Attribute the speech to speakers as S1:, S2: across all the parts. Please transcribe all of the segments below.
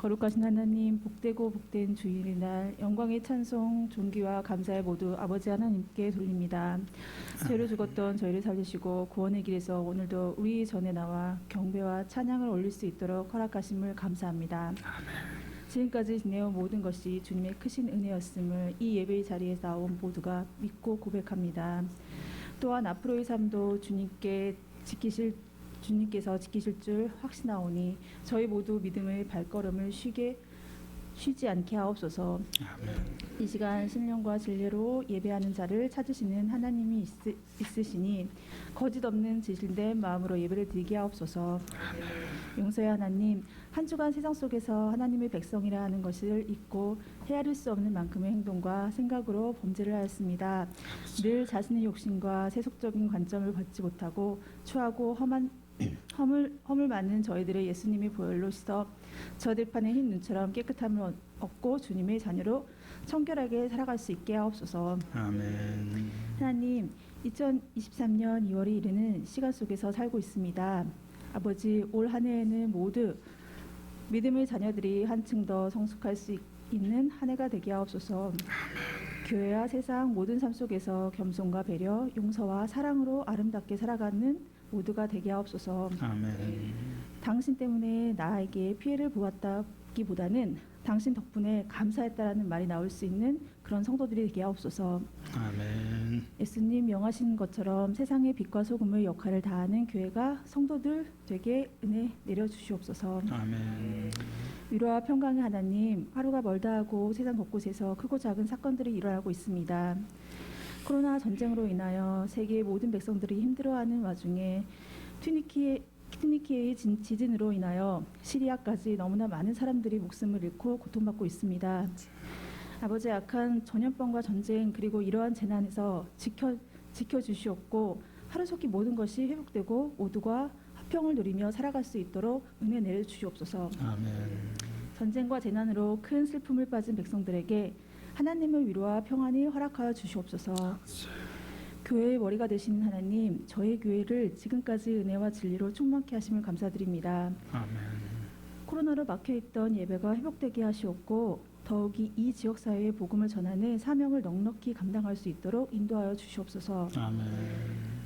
S1: 거룩하신 하나님, 복되고 복된 주일의 날 영광의 찬송, 존귀와 감사의 모두 아버지 하나님께 돌립니다. 죄로 죽었던 저희를 살리시고 구원의 길에서 오늘도 우리 전에 나와 경배와 찬양을 올릴 수 있도록 허락하심을 감사합니다. 지금까지 지내온 모든 것이 주님의 크신 은혜였음을 이 예배의 자리에 나온 모두가 믿고 고백합니다. 또한 앞으로의 삶도 주님께서 지키실 줄 확신하오니 저희 모두 믿음의 발걸음을 쉬지 않게 하옵소서. 이 시간 신령과 진리로 예배하는 자를 찾으시는 하나님이 있으시니 거짓 없는 진실된 마음으로 예배를 드리게 하옵소서. 용서의 하나님, 한 주간 세상 속에서 하나님의 백성이라 하는 것을 잊고 헤아릴 수 없는 만큼의 행동과 생각으로 범죄를 하였습니다. 늘 자신의 욕심과 세속적인 관점을 받지 못하고 추하고 허물 많은 저희들의 예수님의 보혈로 씻어 저 들판의 흰 눈처럼 깨끗함을 얻고 주님의 자녀로 청결하게 살아갈 수 있게 하옵소서.
S2: 아멘.
S1: 하나님, 2023년 2월이 이르는 시간 속에서 살고 있습니다. 아버지, 올 한 해에는 모두 믿음의 자녀들이 한층 더 성숙할 수 있는 한 해가 되게 하옵소서. 교회와 세상 모든 삶 속에서 겸손과 배려, 용서와 사랑으로 아름답게 살아가는 모두가 되게 하옵소서.
S2: 아멘.
S1: 당신 때문에 나에게 피해를 보았다기보다는 당신 덕분에 감사했다라는 말이 나올 수 있는 그런 성도들이 되게 하옵소서.
S2: 아멘.
S1: 예수님 명하신 것처럼 세상의 빛과 소금의 역할을 다하는 교회가 성도들 되게 은혜 내려주시옵소서.
S2: 아멘.
S1: 위로와 평강의 하나님, 하루가 멀다 하고 세상 곳곳에서 크고 작은 사건들이 일어나고 있습니다. 코로나 전쟁으로 인하여 세계의 모든 백성들이 힘들어하는 와중에 튀니키의 지진으로 인하여 시리아까지 너무나 많은 사람들이 목숨을 잃고 고통받고 있습니다. 아버지, 악한 전염병과 전쟁 그리고 이러한 재난에서 지켜주시옵고 하루속히 모든 것이 회복되고 모두가 화평을 누리며 살아갈 수 있도록 은혜 내려주시옵소서.
S2: 아멘.
S1: 전쟁과 재난으로 큰 슬픔을 빠진 백성들에게 하나님의 위로와 평안이 허락하여 주시옵소서. 교회의 머리가 되시는 하나님, 저희 교회를 지금까지 은혜와 진리로 충만케 하심을 감사드립니다.
S2: 아멘.
S1: 코로나로 막혀있던 예배가 회복되게 하시옵고 더욱이 이 지역사회에 복음을 전하는 사명을 넉넉히 감당할 수 있도록 인도하여 주시옵소서.
S2: 아멘.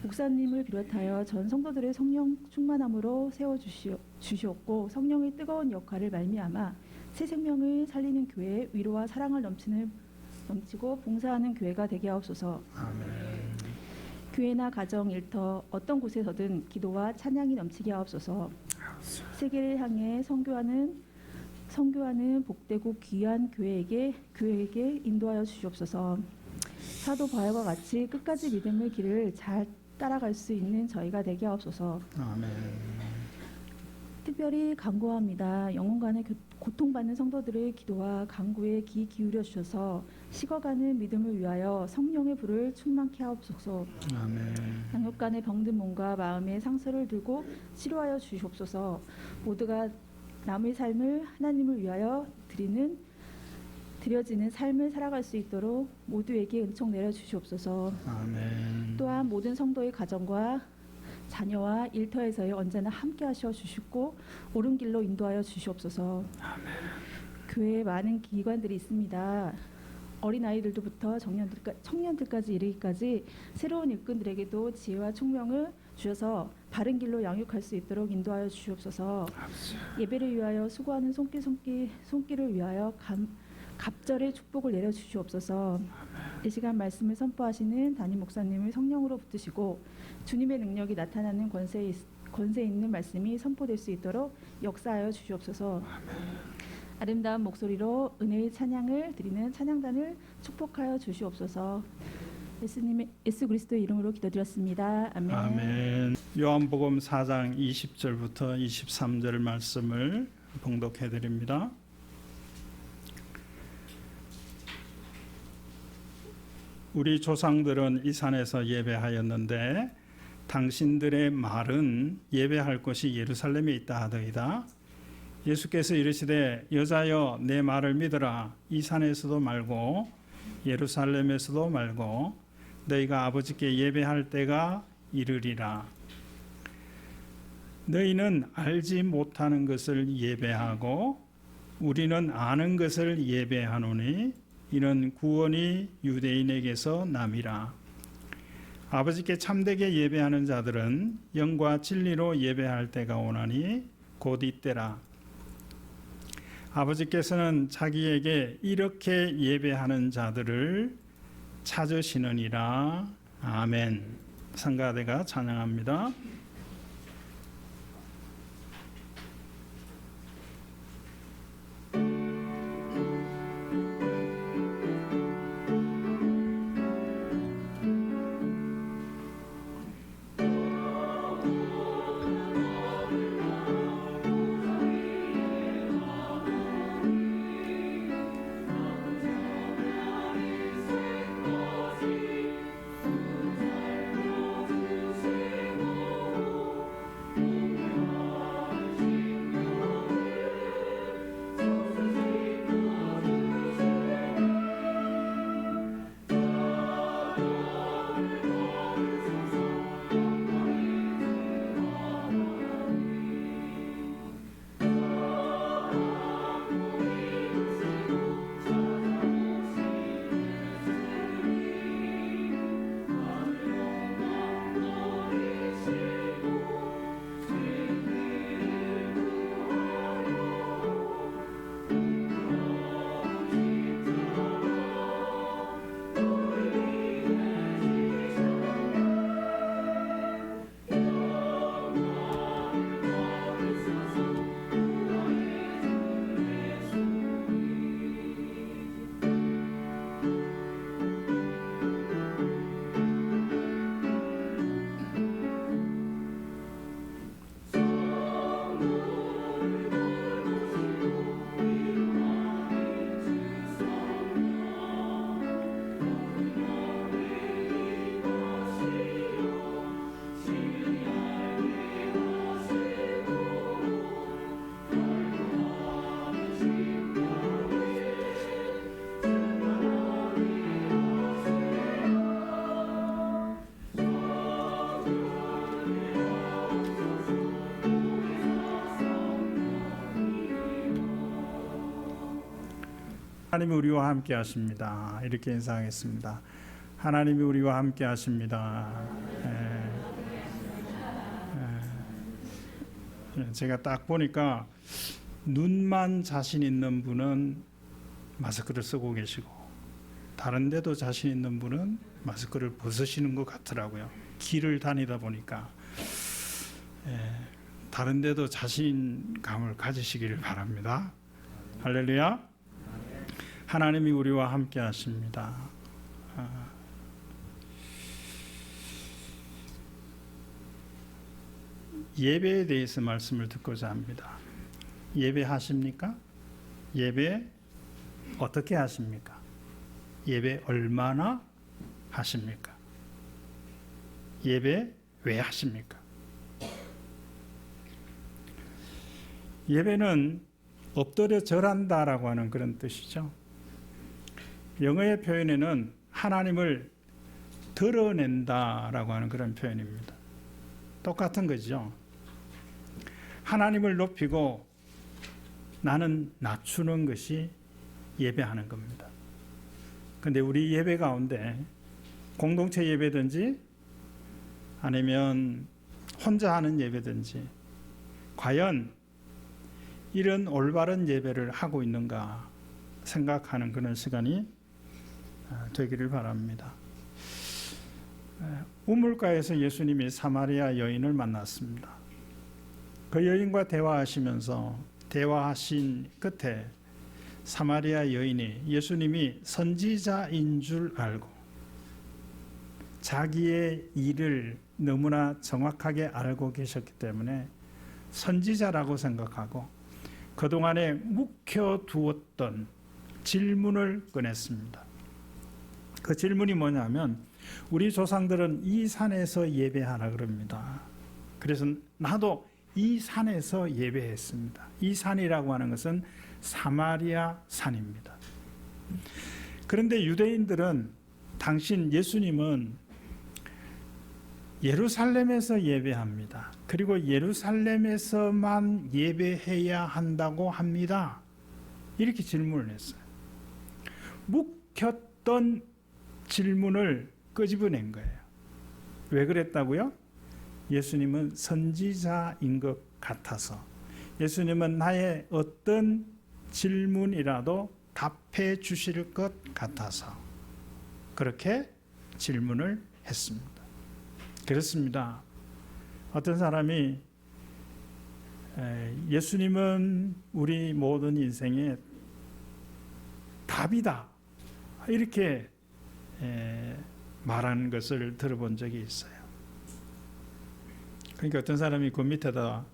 S1: 목사님을 비롯하여 전 성도들의 성령 충만함으로 세워주시옵고 성령의 뜨거운 역할을 말미암아 새 생명을 살리는 교회에 위로와 사랑을 넘치고 봉사하는 교회가 되게 하옵소서.
S2: 아멘.
S1: 교회나 가정, 일터 어떤 곳에서든 기도와 찬양이 넘치게 하옵소서. 세계를 향해 선교하는 복되고 귀한 교회에게 인도하여 주시옵소서. 사도 바울과 같이 끝까지 믿음의 길을 잘 따라갈 수 있는 저희가 되게 하옵소서.
S2: 아멘.
S1: 특별히 간구합니다. 영혼간에 고통받는 성도들의 기도와 간구에 귀 기울여 주셔서 식어가는 믿음을 위하여 성령의 불을 충만케 하옵소서.
S2: 아멘.
S1: 양육간의 병든 몸과 마음의 상처를 들고 치료하여 주시옵소서. 모두가 남의 삶을 하나님을 위하여 드려지는 삶을 살아갈 수 있도록 모두에게 은총 내려 주시옵소서.
S2: 아멘.
S1: 또한 모든 성도의 가정과 자녀와 일터에서의 언제나 함께 하셔 주시고 옳은 길로 인도하여 주시옵소서.
S2: 아멘.
S1: 교회에 많은 기관들이 있습니다. 어린아이들부터 청년들까지 이르기까지 새로운 일꾼들에게도 지혜와 총명을 주셔서 바른 길로 양육할 수 있도록 인도하여 주시옵소서. 예배를 위하여 수고하는 손길을 위하여 갑절의 축복을 내려 주시옵소서. 이 시간 말씀을 선포하시는 담임 목사님을 성령으로 붙드시고 주님의 능력이 나타나는 권세 있는 말씀이 선포될 수 있도록 역사하여 주시옵소서. 아름다운 목소리로 은혜의 찬양을 드리는 찬양단을 축복하여 주시옵소서. 예수 그리스도의 이름으로 기도드렸습니다. 아멘.
S2: 아멘. 요한복음 4장 20절부터 23절 말씀을 봉독해 드립니다. 우리 조상들은 이 산에서 예배하였는데 당신들의 말은 예배할 곳이 예루살렘에 있다 하더이다. 예수께서 이르시되 여자여 내 말을 믿으라. 이 산에서도 말고 예루살렘에서도 말고 너희가 아버지께 예배할 때가 이르리라. 너희는 알지 못하는 것을 예배하고 우리는 아는 것을 예배하노니 이는 구원이 유대인에게서 남이라. 아버지께 참되게 예배하는 자들은 영과 진리로 예배할 때가 오나니 곧 이때라. 아버지께서는 자기에게 이렇게 예배하는 자들을 찾으시느니라. 아멘. 성가대가 찬양합니다. 하나님이 우리와 함께 하십니다. 이렇게 인사하겠습니다. 하나님이 우리와 함께 하십니다. 제가 딱 보니까 눈만 자신 있는 분은 마스크를 쓰고 계시고 다른 데도 자신 있는 분은 마스크를 벗으시는 것 같더라고요. 길을 다니다 보니까 다른 데도 자신감을 가지시기를 바랍니다. 할렐루야. 하나님이 우리와 함께 하십니다. 예배에 대해서 말씀을 듣고자 합니다. 예배하십니까? 예배 어떻게 하십니까? 예배 얼마나 하십니까? 예배 왜 하십니까? 예배는 엎드려 절한다라고 하는 그런 뜻이죠. 영어의 표현에는 하나님을 드러낸다라고 하는 그런 표현입니다. 똑같은 거죠. 하나님을 높이고 나는 낮추는 것이 예배하는 겁니다. 그런데 우리 예배 가운데 공동체 예배든지 아니면 혼자 하는 예배든지 과연 이런 올바른 예배를 하고 있는가 생각하는 그런 시간이 되기를 바랍니다. 우물가에서 예수님이 사마리아 여인을 만났습니다. 그 여인과 대화하시면서 대화하신 끝에 사마리아 여인이 예수님이 선지자인 줄 알고 자기의 일을 너무나 정확하게 알고 계셨기 때문에 선지자라고 생각하고 그동안에 묵혀두었던 질문을 꺼냈습니다. 그 질문이 뭐냐면 우리 조상들은 이 산에서 예배하라 그럽니다. 그래서 나도 이 산에서 예배했습니다. 이 산이라고 하는 것은 사마리아 산입니다. 그런데 유대인들은 당신 예수님은 예루살렘에서 예배합니다. 그리고 예루살렘에서만 예배해야 한다고 합니다. 이렇게 질문을 했어요. 묵혔던 질문을 끄집어낸 거예요. 왜 그랬다고요? 예수님은 선지자인 것 같아서, 예수님은 나의 어떤 질문이라도 답해 주실 것 같아서 그렇게 질문을 했습니다. 그렇습니다. 어떤 사람이 예수님은 우리 모든 인생의 답이다 이렇게 말하는 것을 들어본 적이 있어요. 그러니까 어떤 사람이 그 밑에다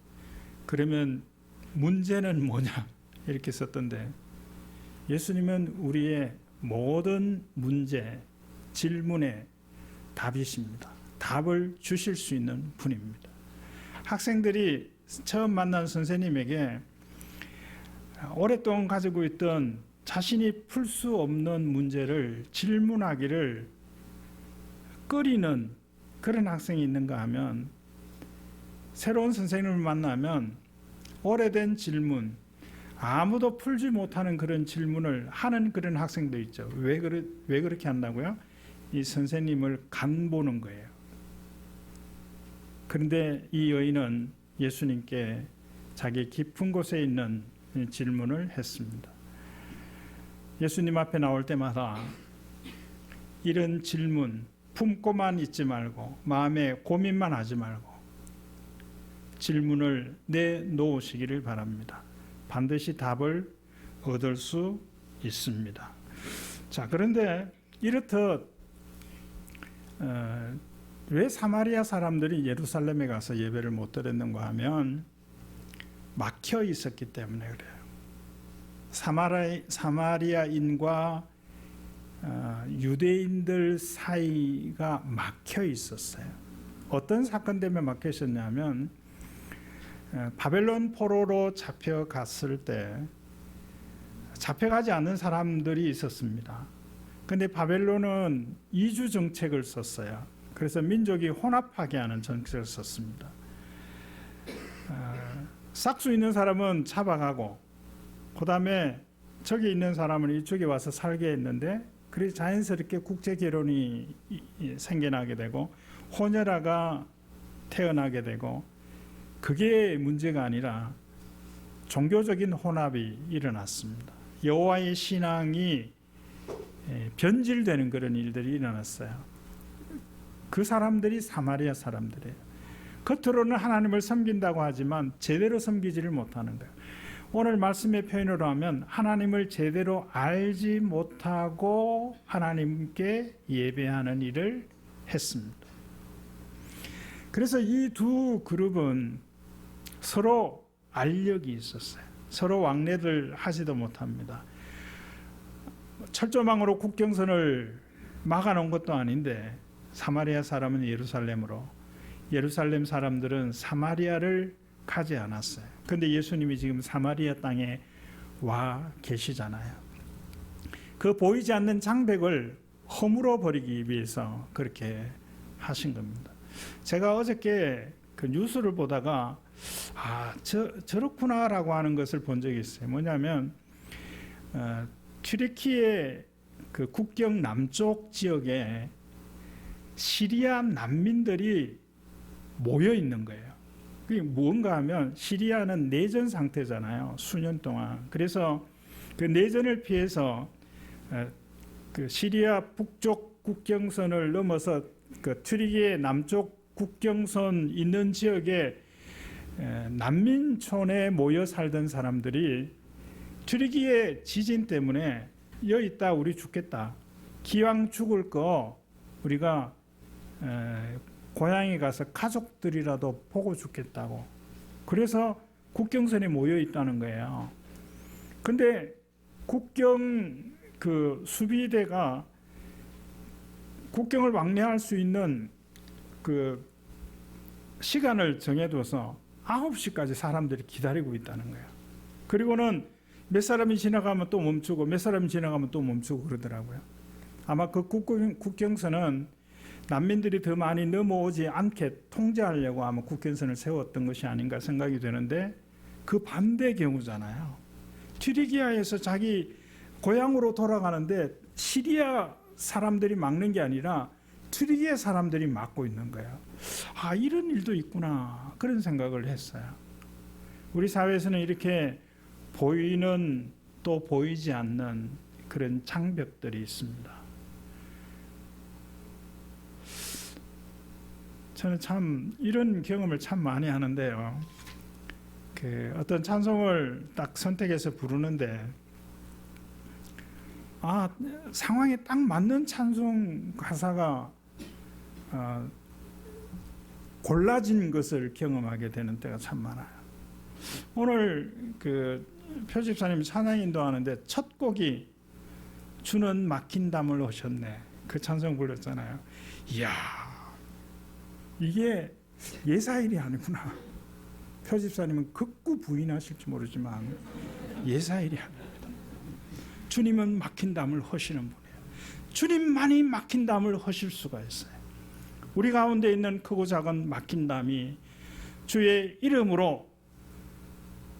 S2: 그러면 문제는 뭐냐 이렇게 썼던데, 예수님은 우리의 모든 문제, 질문에 답이십니다. 답을 주실 수 있는 분입니다. 학생들이 처음 만난 선생님에게 오랫동안 가지고 있던 자신이 풀 수 없는 문제를 질문하기를 꺼리는 그런 학생이 있는가 하면, 새로운 선생님을 만나면 오래된 질문, 아무도 풀지 못하는 그런 질문을 하는 그런 학생도 있죠. 왜 그렇게 한다고요? 이 선생님을 간보는 거예요. 그런데 이 여인은 예수님께 자기 깊은 곳에 있는 질문을 했습니다. 예수님 앞에 나올 때마다 이런 질문 품고만 있지 말고, 마음에 고민만 하지 말고 질문을 내놓으시기를 바랍니다. 반드시 답을 얻을 수 있습니다. 자, 그런데 이렇듯 왜 사마리아 사람들이 예루살렘에 가서 예배를 못 드렸는가 하면 막혀 있었기 때문에 그래요. 사마리아인과 유대인들 사이가 막혀 있었어요. 어떤 사건 때문에 막혀 있었냐면, 바벨론 포로로 잡혀갔을 때 잡혀가지 않는 사람들이 있었습니다. 그런데 바벨론은 이주 정책을 썼어요. 그래서 민족이 혼합하게 하는 정책을 썼습니다. 싹수 있는 사람은 잡아가고, 그 다음에 저기 있는 사람은 이쪽에 와서 살게 했는데, 그래서 자연스럽게 국제 결혼이 생겨나게 되고 혼혈아가 태어나게 되고, 그게 문제가 아니라 종교적인 혼합이 일어났습니다. 여호와의 신앙이 변질되는 그런 일들이 일어났어요. 그 사람들이 사마리아 사람들이에요. 겉으로는 하나님을 섬긴다고 하지만 제대로 섬기지를 못하는 거예요. 오늘 말씀의 표현으로 하면 하나님을 제대로 알지 못하고 하나님께 예배하는 일을 했습니다. 그래서 이 두 그룹은 서로 알력이 있었어요. 서로 왕래를 하지도 못합니다. 철조망으로 국경선을 막아놓은 것도 아닌데 사마리아 사람은 예루살렘으로, 예루살렘 사람들은 사마리아를 가지 않았어요. 그런데 예수님이 지금 사마리아 땅에 와 계시잖아요. 그 보이지 않는 장벽을 허물어 버리기 위해서 그렇게 하신 겁니다. 제가 어저께 그 뉴스를 보다가 저렇구나라고 하는 것을 본 적이 있어요. 뭐냐면 튀르키예 그 국경 남쪽 지역에 시리아 난민들이 모여 있는 거예요. 그게 뭔가 하면 시리아는 내전 상태잖아요. 수년 동안. 그래서 그 내전을 피해서 그 시리아 북쪽 국경선을 넘어서 그 튀르키예 남쪽 국경선 있는 지역에 난민촌에 모여 살던 사람들이 튀르키예 지진 때문에 여기 있다 우리 죽겠다, 기왕 죽을 거 우리가 고향에 가서 가족들이라도 보고 죽겠다고, 그래서 국경선에 모여 있다는 거예요. 근데 국경 그 수비대가 국경을 왕래할 수 있는 그 시간을 정해둬서 9시까지 사람들이 기다리고 있다는 거예요. 그리고는 몇 사람이 지나가면 또 멈추고 몇 사람이 지나가면 또 멈추고 그러더라고요. 아마 그 국경선은 난민들이 더 많이 넘어오지 않게 통제하려고 아마 국경선을 세웠던 것이 아닌가 생각이 되는데, 그 반대 경우잖아요. 튀르기아에서 자기 고향으로 돌아가는데 시리아 사람들이 막는 게 아니라 튀르기아 사람들이 막고 있는 거예요. 아, 이런 일도 있구나, 그런 생각을 했어요. 우리 사회에서는 이렇게 보이는 또 보이지 않는 그런 장벽들이 있습니다. 저는 참 이런 경험을 참 많이 하는데요. 어떤 찬송을 딱 선택해서 부르는데 상황에 딱 맞는 찬송 가사가 골라진 것을 경험하게 되는 때가 참 많아요. 오늘 표집사님 찬양 인도하는데 첫 곡이 주는 막힌 담을 오셨네, 그 찬송 불렀잖아요. 이야, 이게 예사일이 아니구나. 표집사님은 극구 부인하실지 모르지만 예사일이 아닙니다. 주님은 막힌 담을 허시는 분이에요. 주님만이 막힌 담을 허실 수가 있어요. 우리 가운데 있는 크고 작은 막힌 담이 주의 이름으로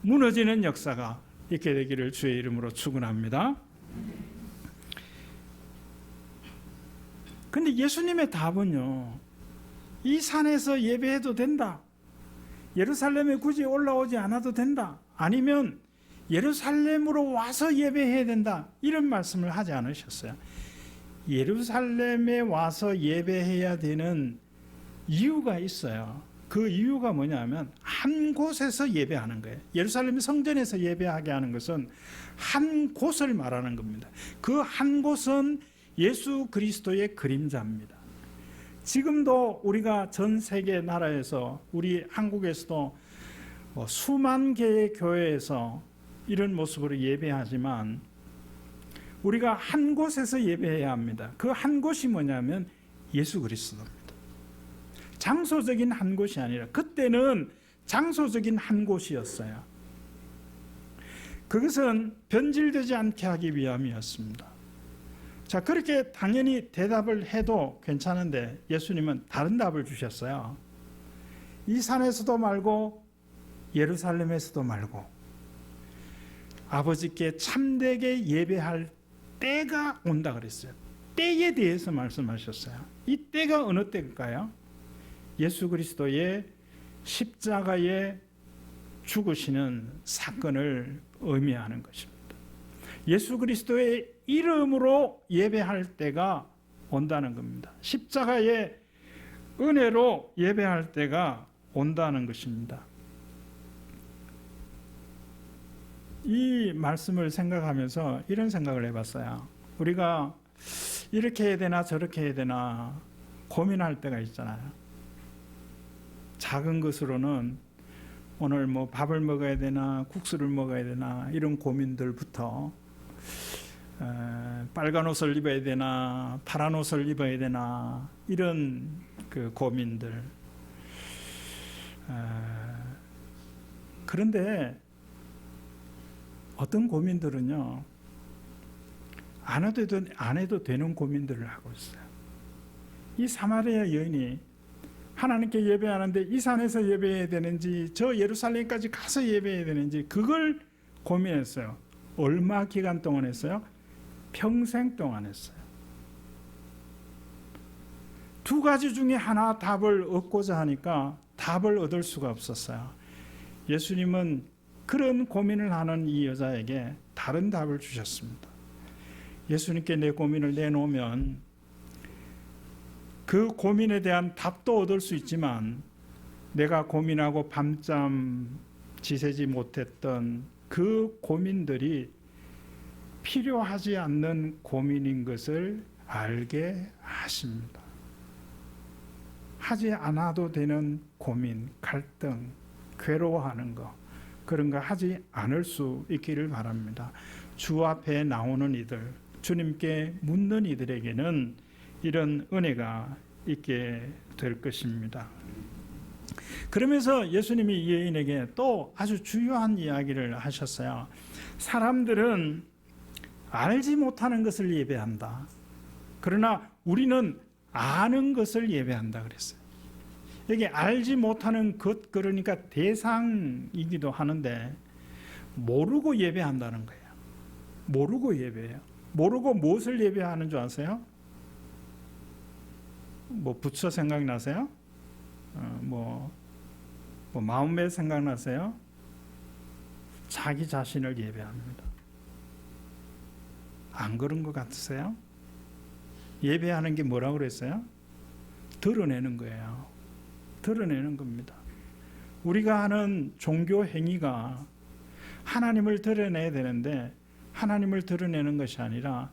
S2: 무너지는 역사가 있게 되기를 주의 이름으로 축원합니다. 근데 예수님의 답은요, 이 산에서 예배해도 된다, 예루살렘에 굳이 올라오지 않아도 된다, 아니면 예루살렘으로 와서 예배해야 된다, 이런 말씀을 하지 않으셨어요. 예루살렘에 와서 예배해야 되는 이유가 있어요. 그 이유가 뭐냐면 한 곳에서 예배하는 거예요. 예루살렘 성전에서 예배하게 하는 것은 한 곳을 말하는 겁니다. 그 한 곳은 예수 그리스도의 그림자입니다. 지금도 우리가 전 세계 나라에서, 우리 한국에서도 수만 개의 교회에서 이런 모습으로 예배하지만 우리가 한 곳에서 예배해야 합니다. 그 한 곳이 뭐냐면 예수 그리스도입니다. 장소적인 한 곳이 아니라, 그때는 장소적인 한 곳이었어요. 그것은 변질되지 않게 하기 위함이었습니다. 자, 그렇게 당연히 대답을 해도 괜찮은데 예수님은 다른 답을 주셨어요. 이 산에서도 말고 예루살렘에서도 말고 아버지께 참되게 예배할 때가 온다 그랬어요. 때에 대해서 말씀하셨어요. 이 때가 어느 때일까요? 예수 그리스도의 십자가에 죽으시는 사건을 의미하는 것입니다. 예수 그리스도의 이름으로 예배할 때가 온다는 겁니다. 십자가의 은혜로 예배할 때가 온다는 것입니다. 이 말씀을 생각하면서 이런 생각을 해봤어요. 우리가 이렇게 해야 되나 저렇게 해야 되나 고민할 때가 있잖아요. 작은 것으로는 오늘 뭐 밥을 먹어야 되나 국수를 먹어야 되나 이런 고민들부터 빨간 옷을 입어야 되나 파란 옷을 입어야 되나 이런 그 고민들. 그런데 어떤 고민들은요, 안 해도 되는 고민들을 하고 있어요. 이 사마리아 여인이 하나님께 예배하는데 이 산에서 예배해야 되는지 저 예루살렘까지 가서 예배해야 되는지 그걸 고민했어요. 얼마 기간 동안 했어요? 평생 동안 했어요. 두 가지 중에 하나 답을 얻고자 하니까 답을 얻을 수가 없었어요. 예수님은 그런 고민을 하는 이 여자에게 다른 답을 주셨습니다. 예수님께 내 고민을 내놓으면 그 고민에 대한 답도 얻을 수 있지만 내가 고민하고 밤잠 지새지 못했던 그 고민들이 필요하지 않는 고민인 것을 알게 하십니다. 하지 않아도 되는 고민, 갈등, 괴로워하는 것, 그런 거 하지 않을 수 있기를 바랍니다. 주 앞에 나오는 이들, 주님께 묻는 이들에게는 이런 은혜가 있게 될 것입니다. 그러면서 예수님이 이 여인에게 또 아주 중요한 이야기를 하셨어요. 사람들은 알지 못하는 것을 예배한다. 그러나 우리는 아는 것을 예배한다 그랬어요. 여기 알지 못하는 것, 그러니까 대상이기도 하는데 모르고 예배한다는 거예요. 모르고 예배해요. 모르고 무엇을 예배하는 줄 아세요? 뭐 부처 생각나세요? 뭐 마음의 생각나세요? 자기 자신을 예배합니다. 안 그런 것 같으세요? 예배하는 게 뭐라고 그랬어요? 드러내는 거예요. 드러내는 겁니다. 우리가 하는 종교 행위가 하나님을 드러내야 되는데 하나님을 드러내는 것이 아니라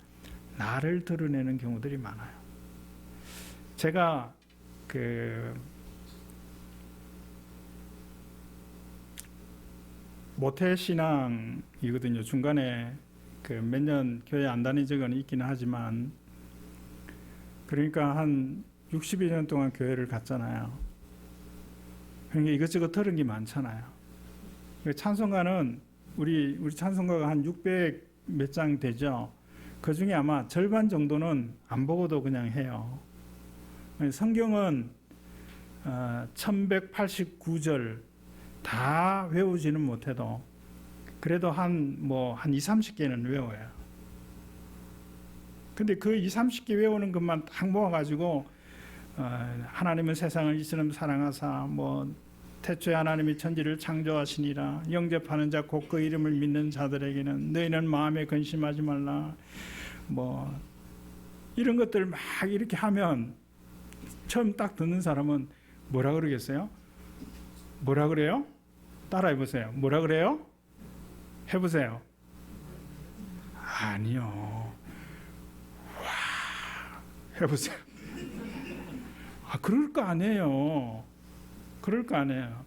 S2: 나를 드러내는 경우들이 많아요. 제가 모태신앙이거든요. 중간에 몇 년 교회 안 다닌 적은 있기는 하지만, 그러니까 한 60여 년 동안 교회를 갔잖아요. 그러니까 이것저것 들은 게 많잖아요. 찬송가는 우리 찬송가가 한 600 몇 장 되죠. 그 중에 아마 절반 정도는 안 보고도 그냥 해요. 성경은 1189절 다 외우지는 못해도 그래도 한 2, 30개는 외워요. 근데 그 2, 30개 외우는 것만 딱 모아가지고 하나님은 세상을 이처럼 사랑하사 태초에 하나님이 천지를 창조하시니라 영접하는 자 곧 그 이름을 믿는 자들에게는 너희는 마음에 근심하지 말라 이런 것들 막 이렇게 하면 처음 딱 듣는 사람은 뭐라 그러겠어요? 뭐라 그래요? 따라해보세요. 뭐라 그래요? 해보세요. 아니요. 와, 해보세요. 그럴 거 아니에요. 그럴 거 아니에요.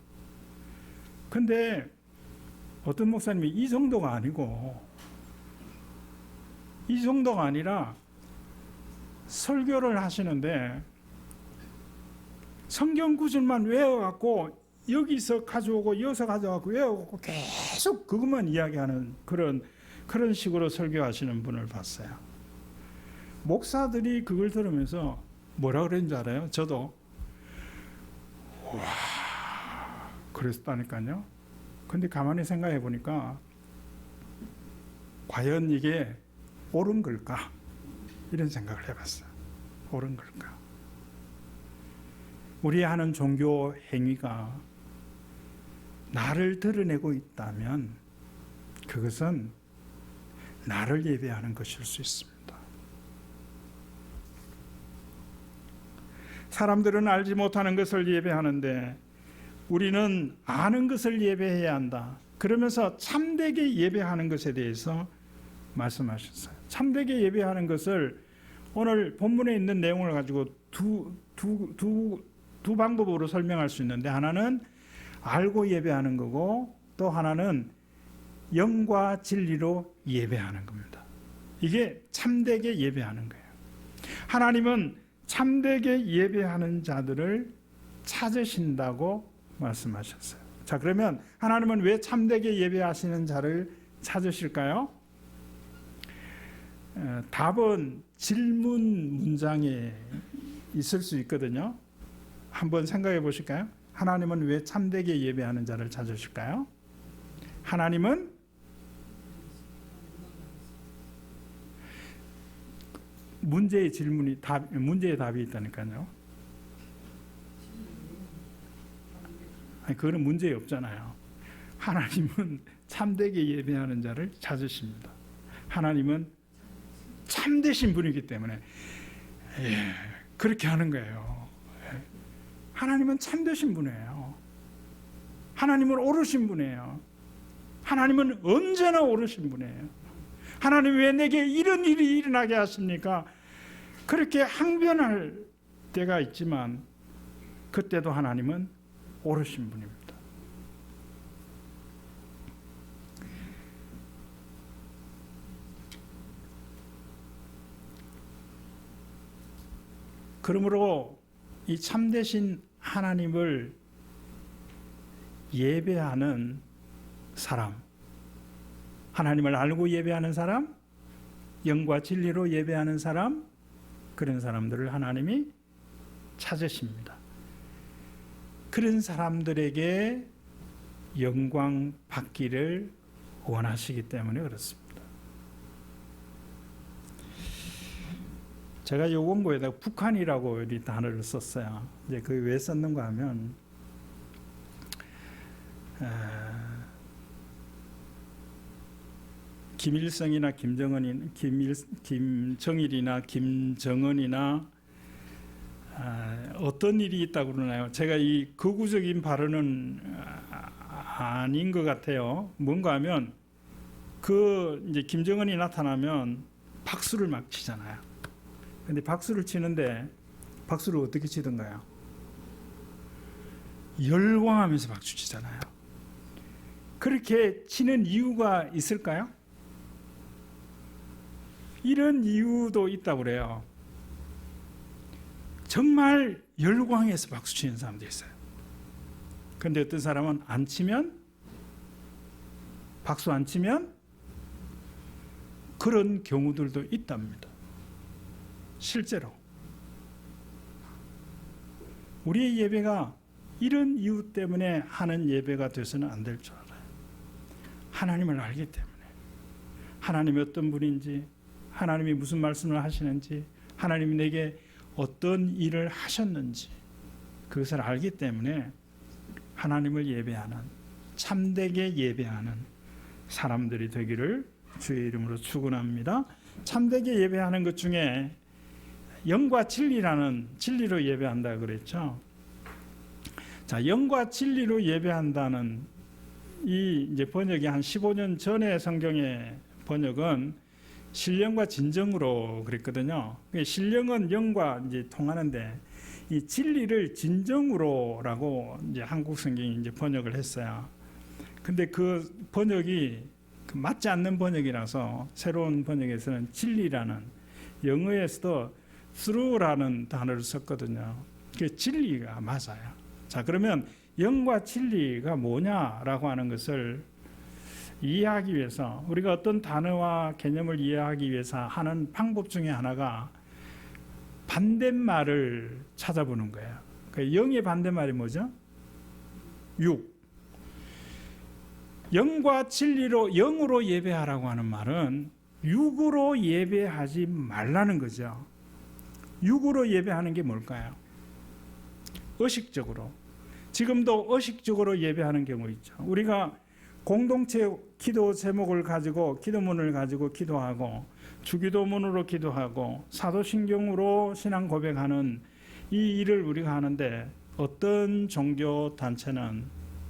S2: 근데 어떤 목사님이 이 정도가 아니고, 이 정도가 아니라 설교를 하시는데 성경 구절만 외워갖고 여기서 가져오고 여기서 가져가고 외워갖고 계속 그것만 이야기하는 그런 식으로 설교하시는 분을 봤어요. 목사들이 그걸 들으면서 뭐라 그랬는지 알아요? 저도 와 그랬다니까요. 근데 가만히 생각해 보니까 과연 이게 옳은 걸까? 이런 생각을 해봤어요. 옳은 걸까? 우리 하는 종교 행위가 나를 드러내고 있다면 그것은 나를 예배하는 것일 수 있습니다. 사람들은 알지 못하는 것을 예배하는데 우리는 아는 것을 예배해야 한다. 그러면서 참되게 예배하는 것에 대해서 말씀하셨어요. 참되게 예배하는 것을 오늘 본문에 있는 내용을 가지고 두 방법으로 설명할 수 있는데, 하나는 알고 예배하는 거고 또 하나는 영과 진리로 예배하는 겁니다. 이게 참되게 예배하는 거예요. 하나님은 참되게 예배하는 자들을 찾으신다고 말씀하셨어요. 자, 그러면 하나님은 왜 참되게 예배하시는 자를 찾으실까요? 답은 질문 문장에 있을 수 있거든요. 한번 생각해 보실까요? 하나님은 왜 참되게 예배하는 자를 찾으실까요? 하나님은 문제의 답이 있다니까요. 그거는 문제 없잖아요. 하나님은 참되게 예배하는 자를 찾으십니다. 하나님은 참되신 분이기 때문에 그렇게 하는 거예요. 하나님은 참되신 분이에요. 하나님은 옳으신 분이에요. 하나님은 언제나 옳으신 분이에요. 하나님 왜 내게 이런 일이 일어나게 하십니까? 그렇게 항변할 때가 있지만 그때도 하나님은 옳으신 분입니다. 그러므로 이 참되신 하나님을 예배하는 사람, 하나님을 알고 예배하는 사람, 영과 진리로 예배하는 사람, 그런 사람들을 하나님이 찾으십니다. 그런 사람들에게 영광 받기를 원하시기 때문에 그렇습니다. 제가 이 원고에다 북한이라고 이 단어를 썼어요. 이제 그게 왜 썼는가 하면 김일성이나 김정일이나 김정은이나 어떤 일이 있다고 그러나요? 제가 이 극우적인 발언은 아닌 것 같아요. 뭔가 하면 이제 김정은이 나타나면 박수를 막 치잖아요. 근데 박수를 치는데 박수를 어떻게 치던가요? 열광하면서 박수 치잖아요. 그렇게 치는 이유가 있을까요? 이런 이유도 있다고 그래요. 정말 열광해서 박수 치는 사람도 있어요. 그런데 어떤 사람은 박수 안 치면 그런 경우들도 있답니다. 실제로 우리의 예배가 이런 이유 때문에 하는 예배가 돼서는 안 될 줄 알아요. 하나님을 알기 때문에, 하나님이 어떤 분인지, 하나님이 무슨 말씀을 하시는지, 하나님이 내게 어떤 일을 하셨는지 그것을 알기 때문에 하나님을 예배하는, 참되게 예배하는 사람들이 되기를 주의 이름으로 축원합니다. 참되게 예배하는 것 중에 영과 진리로 예배한다 그랬죠. 자, 영과 진리로 예배한다는 이 이제 번역이 한 15년 전에 성경의 번역은 신령과 진정으로 그랬거든요. 신령은 영과 이제 통하는데 이 진리를 진정으로라고 이제 한국 성경이 이제 번역을 했어요. 근데 그 번역이 맞지 않는 번역이라서 새로운 번역에서는 진리라는, 영어에서도 true라는 단어를 썼거든요. 그 진리가 맞아요. 자, 그러면 영과 진리가 뭐냐라고 하는 것을 이해하기 위해서, 우리가 어떤 단어와 개념을 이해하기 위해서 하는 방법 중에 하나가 반대말을 찾아보는 거예요. 그 영의 반대말이 뭐죠? 육. 영과 진리로, 영으로 예배하라고 하는 말은 육으로 예배하지 말라는 거죠. 육으로 예배하는 게 뭘까요? 의식적으로. 지금도 의식적으로 예배하는 경우 있죠. 우리가 공동체 기도 제목을 가지고, 기도문을 가지고 기도하고, 주기도문으로 기도하고, 사도신경으로 신앙 고백하는 이 일을 우리가 하는데, 어떤 종교 단체는,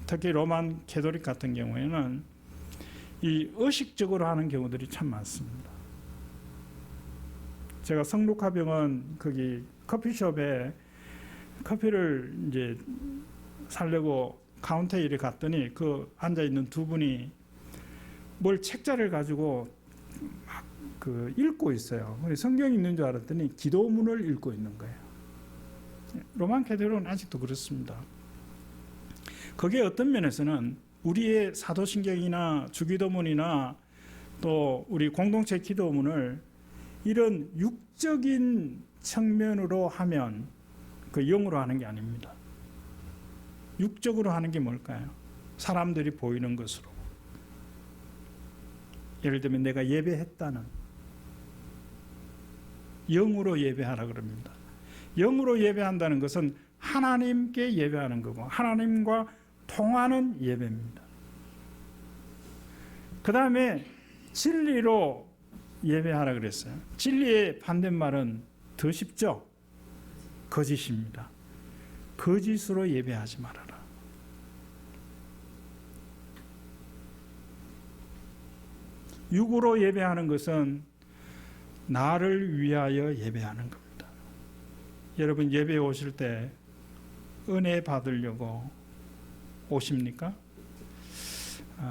S2: 특히 로만 캐톨릭 같은 경우에는 이 의식적으로 하는 경우들이 참 많습니다. 제가 성록화병원 거기 커피숍에 커피를 이제 살려고 카운터에 이렇게 갔더니 그 앉아 있는 두 분이 뭘 책자를 가지고 막 그 읽고 있어요. 성경 읽는 줄 알았더니 기도문을 읽고 있는 거예요. 로만 캐톨릭은 아직도 그렇습니다. 그게 어떤 면에서는 우리의 사도신경이나 주기도문이나 또 우리 공동체 기도문을 이런 육적인 측면으로 하면 그 영으로 하는 게 아닙니다. 육적으로 하는 게 뭘까요? 사람들이 보이는 것으로. 예를 들면 내가 예배했다는, 영으로 예배하라 그럽니다. 영으로 예배한다는 것은 하나님께 예배하는 거고 하나님과 통하는 예배입니다. 그 다음에 진리로 예배하라 그랬어요. 진리의 반대말은 더 쉽죠? 거짓입니다. 거짓으로 예배하지 말아라. 육으로 예배하는 것은 나를 위하여 예배하는 겁니다. 여러분 예배에 오실 때 은혜 받으려고 오십니까?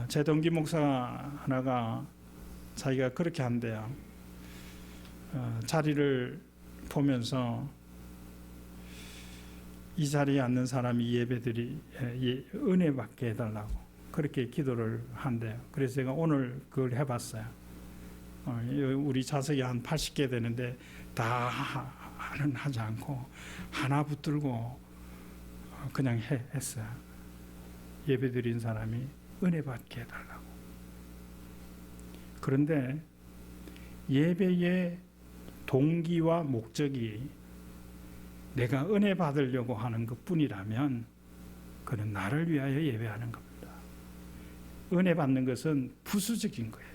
S2: 제 동기 목사 하나가 자기가 그렇게 한대요. 자리를 보면서 이 자리에 앉는 사람이 예배들이 은혜 받게 해달라고 그렇게 기도를 한대요. 그래서 제가 오늘 그걸 해봤어요. 우리 좌석이 한 80개 되는데 다는 하지 않고 하나 붙들고 그냥 했어요. 예배 드린 사람이 은혜 받게 해달라고. 그런데 예배의 동기와 목적이 내가 은혜 받으려고 하는 것뿐이라면 그는 나를 위하여 예배하는 겁니다. 은혜 받는 것은 부수적인 거예요.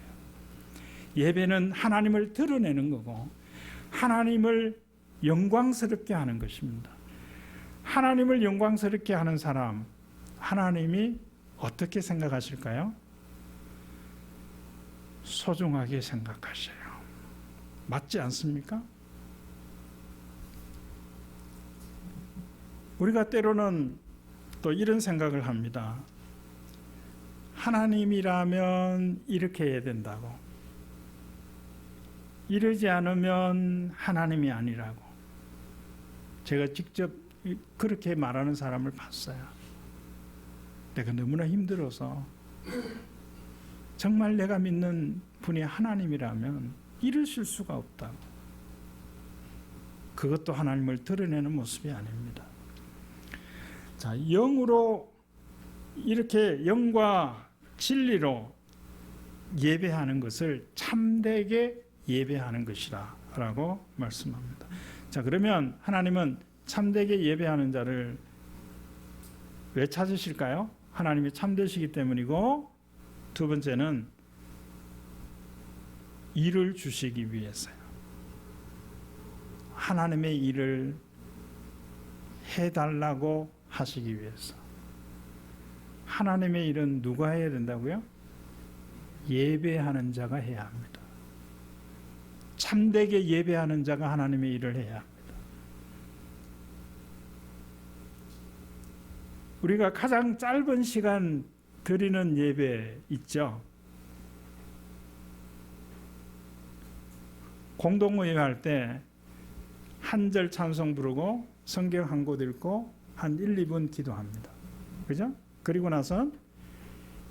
S2: 예배는 하나님을 드러내는 거고 하나님을 영광스럽게 하는 것입니다. 하나님을 영광스럽게 하는 사람, 하나님이 어떻게 생각하실까요? 소중하게 생각하셔요. 맞지 않습니까? 우리가 때로는 또 이런 생각을 합니다. 하나님이라면 이렇게 해야 된다고. 이러지 않으면 하나님이 아니라고. 제가 직접 그렇게 말하는 사람을 봤어요. 내가 너무나 힘들어서 정말 내가 믿는 분이 하나님이라면 이러실 수가 없다고. 그것도 하나님을 드러내는 모습이 아닙니다. 자, 영으로 이렇게 영과 진리로 예배하는 것을 참되게 예배하는 것이라고 말씀합니다. 자, 그러면 하나님은 참되게 예배하는 자를 왜 찾으실까요? 하나님이 참되시기 때문이고, 두 번째는 일을 주시기 위해서요. 하나님의 일을 해달라고 하시기 위해서. 하나님의 일은 누가 해야 된다고요? 예배하는 자가 해야 합니다. 참되게 예배하는 자가 하나님의 일을 해야 합니다. 우리가 가장 짧은 시간 드리는 예배 있죠? 공동의회 할 때 한 절 찬송 부르고 성경 한 곳 읽고 한 1, 2분 기도합니다. 그죠? 그리고 나서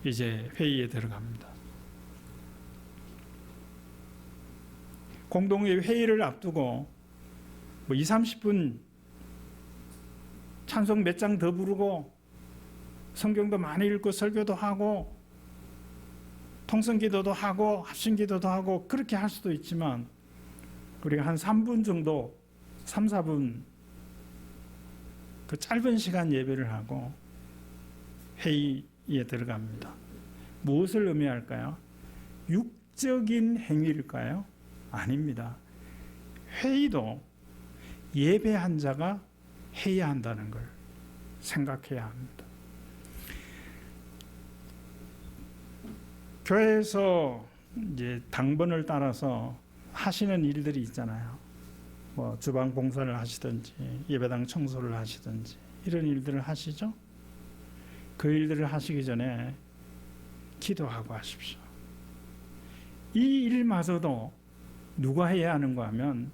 S2: 이제 회의에 들어갑니다. 공동의회 회의를 앞두고 뭐 2, 30분 찬송 몇 장 더 부르고 성경도 많이 읽고 설교도 하고 통성기도도 하고 합심기도도 하고 그렇게 할 수도 있지만 우리가 한 3분 정도 3, 4분 그 짧은 시간 예배를 하고 회의에 들어갑니다. 무엇을 의미할까요? 육적인 행위일까요? 아닙니다. 회의도 예배한 자가 해야 한다는 걸 생각해야 합니다. 교회에서 이제 당번을 따라서 하시는 일들이 있잖아요. 뭐 주방 봉사를 하시든지 예배당 청소를 하시든지 이런 일들을 하시죠. 그 일들을 하시기 전에 기도하고 하십시오. 이 일마저도 누가 해야 하는가 하면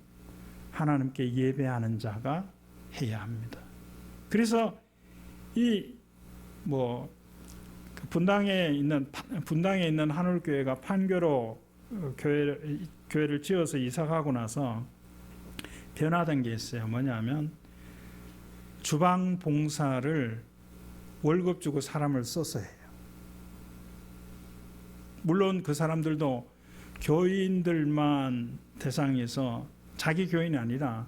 S2: 하나님께 예배하는 자가 해야 합니다. 그래서 이 뭐 분당에 있는 한울교회가 판교로 교회를 지어서 이사 가고 나서 변화된 게 있어요. 뭐냐면 주방 봉사를 월급 주고 사람을 써서 해요. 물론 그 사람들도 교인들만 대상에서 자기 교인이 아니라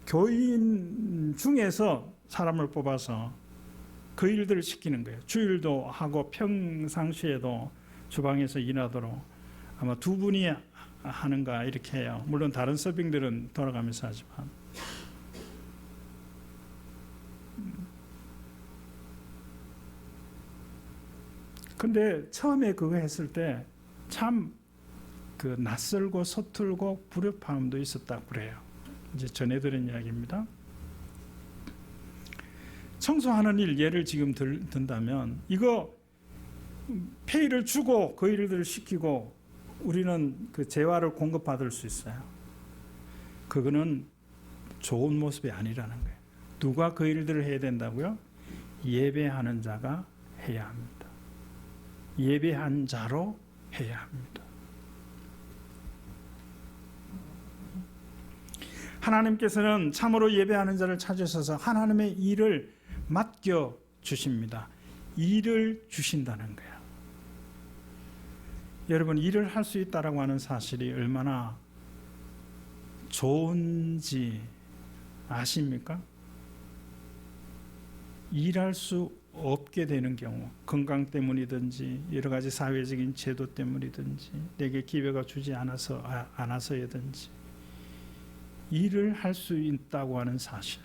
S2: 교인 중에서 사람을 뽑아서 그 일들을 시키는 거예요. 주일도 하고 평상시에도 주방에서 일하도록 아마 2분이 하는가 이렇게 해요. 물론 다른 서빙들은 돌아가면서 하지만 근데 처음에 그거 했을 때 참 그 낯설고 서툴고 불협화음도 있었다고 그래요. 이제 전해 들은 이야기입니다. 청소하는 일 예를 지금 든다면 이거 페이를 주고 그 일들을 시키고 우리는 그 재화를 공급받을 수 있어요. 그거는 좋은 모습이 아니라는 거예요. 누가 그 일들을 해야 된다고요? 예배하는 자가 해야 합니다. 예배한 자로 해야 합니다. 하나님께서는 참으로 예배하는 자를 찾으셔서 하나님의 일을 맡겨 주십니다. 일을 주신다는 거예요. 여러분, 일을 할 수 있다라고 하는 사실이 얼마나 좋은지 아십니까? 일할 수 없게 되는 경우, 건강 때문이든지 여러 가지 사회적인 제도 때문이든지 내게 기회가 주지 않아서이든지 일을 할 수 있다고 하는 사실,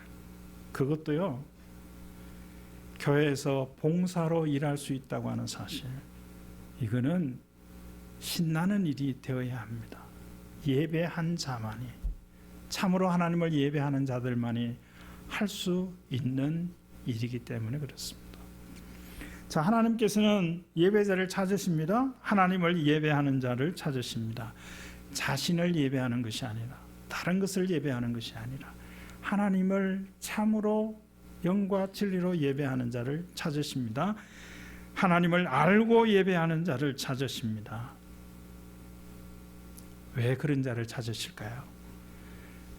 S2: 그것도요, 교회에서 봉사로 일할 수 있다고 하는 사실, 이거는 신나는 일이 되어야 합니다. 예배한 자만이, 참으로 하나님을 예배하는 자들만이 할 수 있는 일이기 때문에 그렇습니다. 자, 하나님께서는 예배자를 찾으십니다. 하나님을 예배하는 자를 찾으십니다. 자신을 예배하는 것이 아니라, 다른 것을 예배하는 것이 아니라 하나님을 참으로 영과 진리로 예배하는 자를 찾으십니다. 하나님을 알고 예배하는 자를 찾으십니다. 왜 그런 자를 찾으실까요?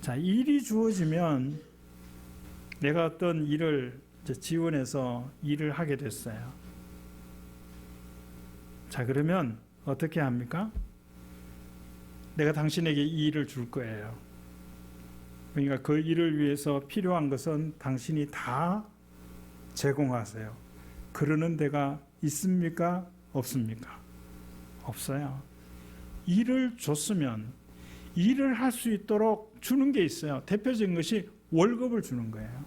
S2: 자, 일이 주어지면 내가 어떤 일을 지원해서 일을 하게 됐어요. 자, 그러면 어떻게 합니까? 내가 당신에게 이 일을 줄 거예요. 그러니까 그 일을 위해서 필요한 것은 당신이 다 제공하세요. 그러는 데가 있습니까? 없습니까? 없어요. 일을 줬으면 일을 할 수 있도록 주는 게 있어요. 대표적인 것이 월급을 주는 거예요.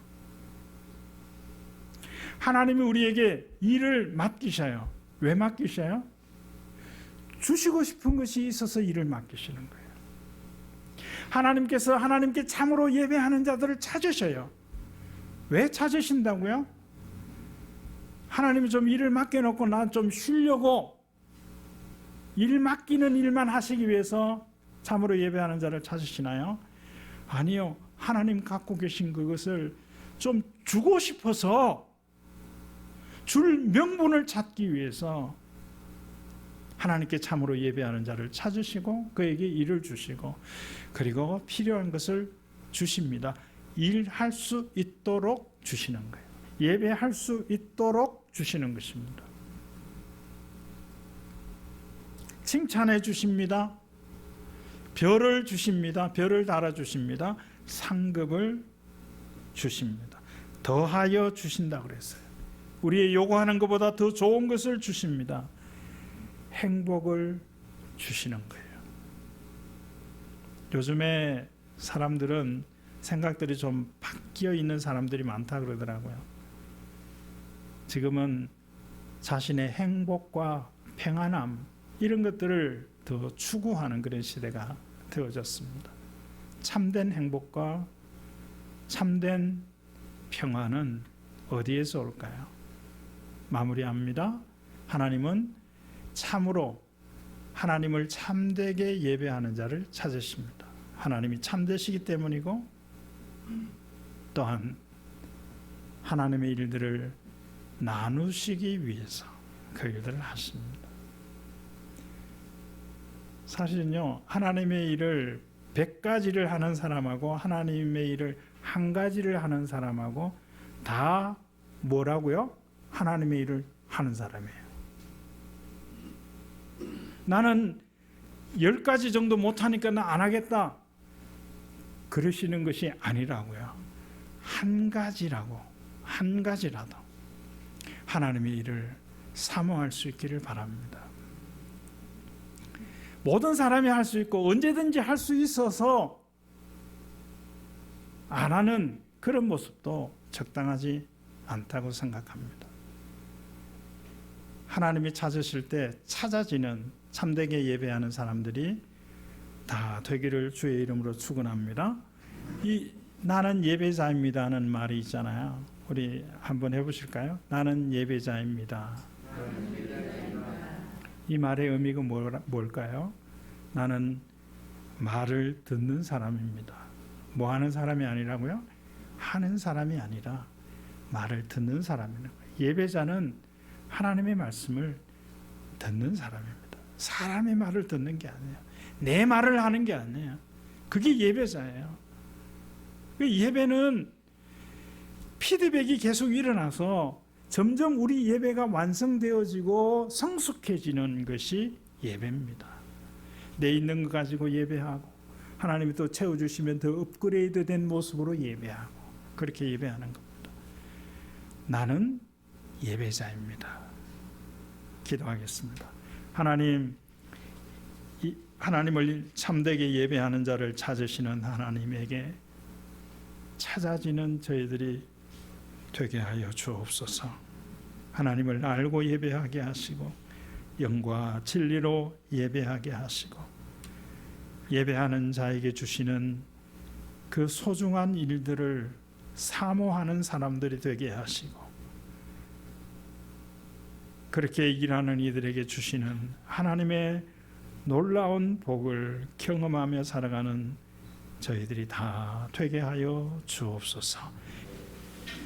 S2: 하나님이 우리에게 일을 맡기셔요. 왜 맡기셔요? 주시고 싶은 것이 있어서 일을 맡기시는 거예요. 하나님께서 하나님께 참으로 예배하는 자들을 찾으셔요. 왜 찾으신다고요? 하나님이 좀 일을 맡겨놓고 난 좀 쉬려고 일 맡기는 일만 하시기 위해서 참으로 예배하는 자를 찾으시나요? 아니요. 하나님 갖고 계신 그것을 좀 주고 싶어서 줄 명분을 찾기 위해서 하나님께 참으로 예배하는 자를 찾으시고 그에게 일을 주시고 그리고 필요한 것을 주십니다. 일할 수 있도록 주시는 거예요. 예배할 수 있도록 주시는 것입니다. 칭찬해 주십니다. 별을 주십니다. 별을 달아 주십니다. 상급을 주십니다. 더하여 주신다 그랬어요. 우리의 요구하는 것보다 더 좋은 것을 주십니다. 행복을 주시는 거예요. 요즘에 사람들은 생각들이 좀 바뀌어 있는 사람들이 많다 그러더라고요. 지금은 자신의 행복과 평안함 이런 것들을 더 추구하는 그런 시대가 되어졌습니다. 참된 행복과 참된 평안은 어디에서 올까요? 마무리합니다. 하나님은 참으로 하나님을 참되게 예배하는 자를 찾으십니다. 하나님이 참되시기 때문이고 또한 하나님의 일들을 나누시기 위해서 그 일들을 하십니다. 사실은요, 하나님의 일을 100가지를 하는 사람하고 하나님의 일을 한 가지를 하는 사람하고 다 뭐라고요? 하나님의 일을 하는 사람이에요. 나는 10가지 정도 못하니까 나 안 하겠다 그러시는 것이 아니라고요. 한 가지라도 하나님의 일을 사모할 수 있기를 바랍니다. 모든 사람이 할 수 있고 언제든지 할 수 있어서 안 하는 그런 모습도 적당하지 않다고 생각합니다. 하나님이 찾으실 때 찾아지는 참되게 예배하는 사람들이 다 되기를 주의 이름으로 축원합니다. 이 나는 예배자입니다는 말이 있잖아요. 우리 한번 해보실까요? 나는 예배자입니다. 이 말의 의미가 뭘까요? 나는 말을 듣는 사람입니다. 뭐 하는 사람이 아니라고요? 하는 사람이 아니라 말을 듣는 사람입니다. 예배자는 하나님의 말씀을 듣는 사람입니다. 사람의 말을 듣는 게 아니에요. 내 말을 하는 게 아니에요. 그게 예배자예요. 예배는 피드백이 계속 일어나서 점점 우리 예배가 완성되어지고 성숙해지는 것이 예배입니다. 내 있는 것 가지고 예배하고 하나님이 또 채워주시면 더 업그레이드된 모습으로 예배하고 그렇게 예배하는 겁니다. 나는 예배자입니다. 기도하겠습니다. 하나님을 참되게 예배하는 자를 찾으시는 하나님에게 찾아지는 저희들이 되게 하여 주옵소서. 하나님을 알고 예배하게 하시고 영과 진리로 예배하게 하시고 예배하는 자에게 주시는 그 소중한 일들을 사모하는 사람들이 되게 하시고 그렇게 일하는 이들에게 주시는 하나님의 놀라운 복을 경험하며 살아가는 저희들이 다 되게 하여 주옵소서.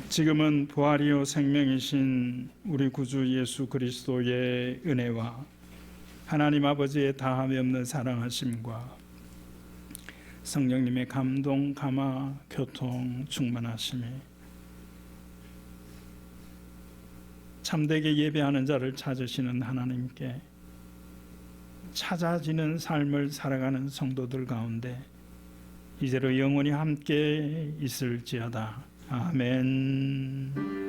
S2: 지금은 부활이요 생명이신 우리 구주 예수 그리스도의 은혜와 하나님 아버지의 다함이 없는 사랑하심과 성령님의 감동, 감화, 교통, 충만하심이 참되게 예배하는 자를 찾으시는 하나님께 찾아지는 삶을 살아가는 성도들 가운데 이제로 영원히 함께 있을지어다. 아멘.